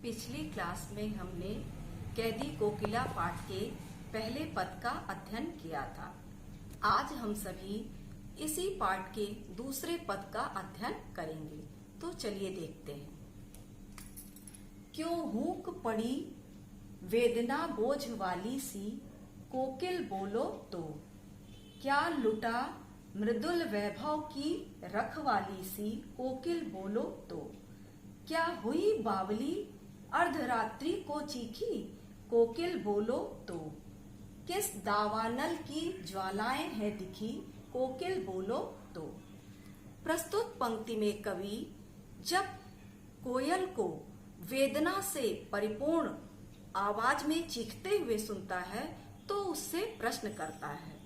पिछली क्लास में हमने कैदी कोकिला पाठ के पहले पद का अध्ययन किया था। आज हम सभी इसी पाठ के दूसरे पद का अध्ययन करेंगे। तो चलिए देखते हैं। क्यों हूक पड़ी वेदना बोझ वाली सी, कोकिल बोलो तो। क्या लुटा मृदुल वैभव की रखवाली सी, कोकिल बोलो तो। क्या हुई बावली अर्धरात्रि को चीखी, कोकिल बोलो तो। किस दावानल की ज्वालाएं हैं दिखी, कोकिल बोलो तो। प्रस्तुत पंक्ति में कवि जब कोयल को वेदना से परिपूर्ण आवाज में चीखते हुए सुनता है तो उससे प्रश्न करता है।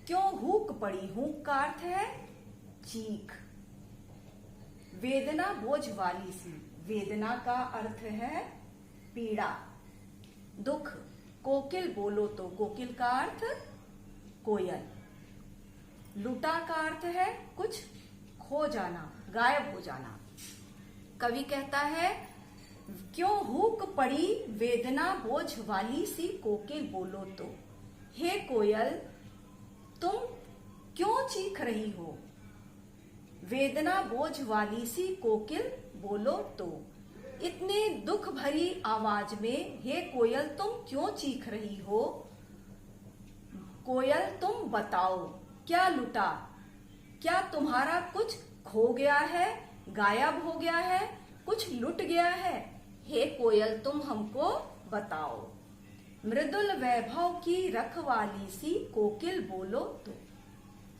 क्यों हूक पड़ी, हूक का अर्थ है चीख। वेदना बोझ वाली सी, वेदना का अर्थ है पीड़ा, दुख। कोकिल बोलो तो, कोकिल का अर्थ कोयल। लुटा का अर्थ है कुछ खो जाना, गायब हो जाना। कवि कहता है क्यों हूक पड़ी वेदना बोझ वाली सी, कोकिल बोलो तो। हे कोयल, तुम क्यों चीख रही हो, वेदना बोझ वाली सी, कोकिल बोलो तो। इतने दुख भरी आवाज में हे कोयल तुम क्यों चीख रही हो। कोयल तुम बताओ क्या लुटा, क्या तुम्हारा कुछ खो गया है, गायब हो गया है, कुछ लुट गया है। हे कोयल तुम हमको बताओ। मृदुल वैभव की रखवाली सी, कोकिल बोलो तो।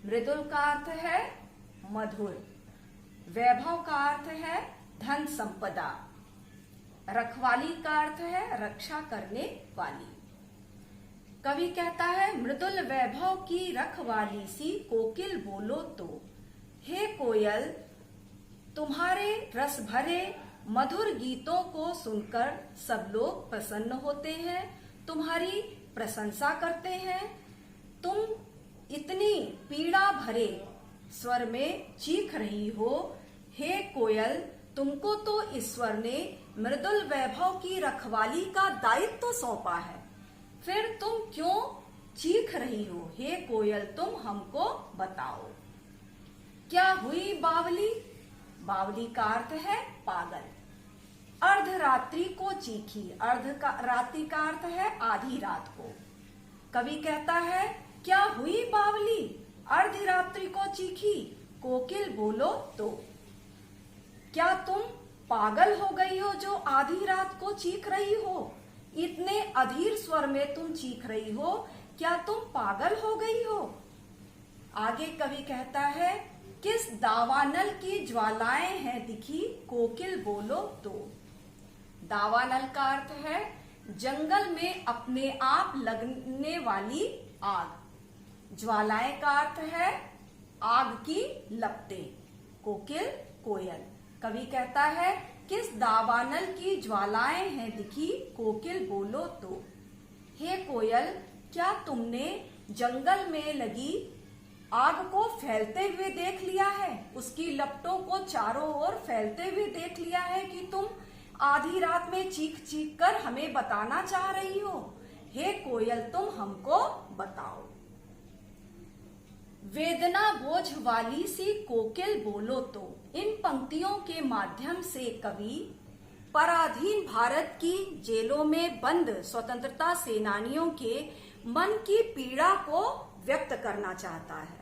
मृदुल का अर्थ है मधुर, वैभव का अर्थ है धन संपदा, रखवाली का अर्थ है रक्षा करने वाली। कवि कहता है मृदुल वैभव की रखवाली सी, कोकिल बोलो तो। हे कोयल, तुम्हारे रस भरे मधुर गीतों को सुनकर सब लोग प्रसन्न होते हैं, तुम्हारी प्रशंसा करते हैं। तुम इतनी पीड़ा भरे स्वर में चीख रही हो। हे कोयल, तुमको तो ईश्वर ने मृदुल वैभव की रखवाली का दायित्व सौंपा है, फिर तुम क्यों चीख रही हो। हे कोयल तुम हमको बताओ। क्या हुई बावली, बावली का अर्थ है पागल। अर्धरात्रि को चीखी, अर्ध का रात्रि का अर्थ है आधी रात को। कवि कहता है क्या हुई बावली अर्धी रात्रि को चीखी, कोकिल बोलो तो। क्या तुम पागल हो गई हो जो आधी रात को चीख रही हो, इतने अधीर स्वर में तुम चीख रही हो, क्या तुम पागल हो गई हो। आगे कवि कहता है किस दावानल की ज्वालाएं हैं दिखी, कोकिल बोलो तो। दावानल का अर्थ है जंगल में अपने आप लगने वाली आग। ज्वालाएं का अर्थ है आग की लपटें। कोकिल कोयल। कवि कहता है किस दावानल की ज्वालाएं हैं दिखी, कोकिल बोलो तो। हे कोयल, क्या तुमने जंगल में लगी आग को फैलते हुए देख लिया है, उसकी लपटों को चारों ओर फैलते हुए देख लिया है कि तुम आधी रात में चीख चीख कर हमें बताना चाह रही हो। हे कोयल तुम हमको बताओ। वेदना बोझ वाली सी, कोकिल बोलो तो। इन पंक्तियों के माध्यम से कवि पराधीन भारत की जेलों में बंद स्वतंत्रता सेनानियों के मन की पीड़ा को व्यक्त करना चाहता है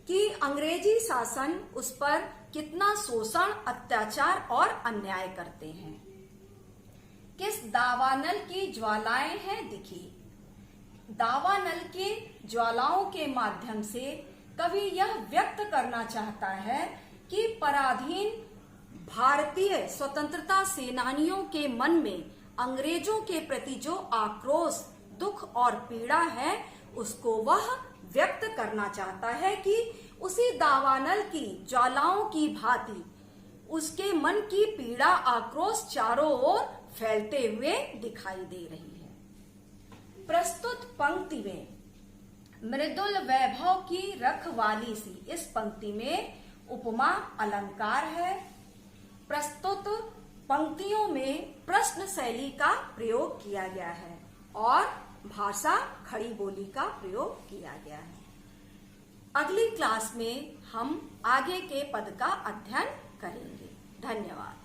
कि अंग्रेजी शासन उस पर कितना शोषण, अत्याचार और अन्याय करते हैं। किस दावानल की ज्वालाएं हैं दिखी। दावानल की ज्वालाओं के माध्यम से कवि यह व्यक्त करना चाहता है कि पराधीन भारतीय स्वतंत्रता सेनानियों के मन में अंग्रेजों के प्रति जो आक्रोश, दुख और पीड़ा है उसको वह व्यक्त करना चाहता है कि उसी दावानल की ज्वालाओं की भांति उसके मन की पीड़ा, आक्रोश चारों ओर फैलते हुए दिखाई दे रही है। प्रस्तुत पंक्ति में मृदुल वैभव की रखवाली सी, इस पंक्ति में उपमा अलंकार है। प्रस्तुत पंक्तियों में प्रश्न शैली का प्रयोग किया गया है और भाषा खड़ी बोली का प्रयोग किया गया है। अगली क्लास में हम आगे के पद का अध्ययन करेंगे। धन्यवाद।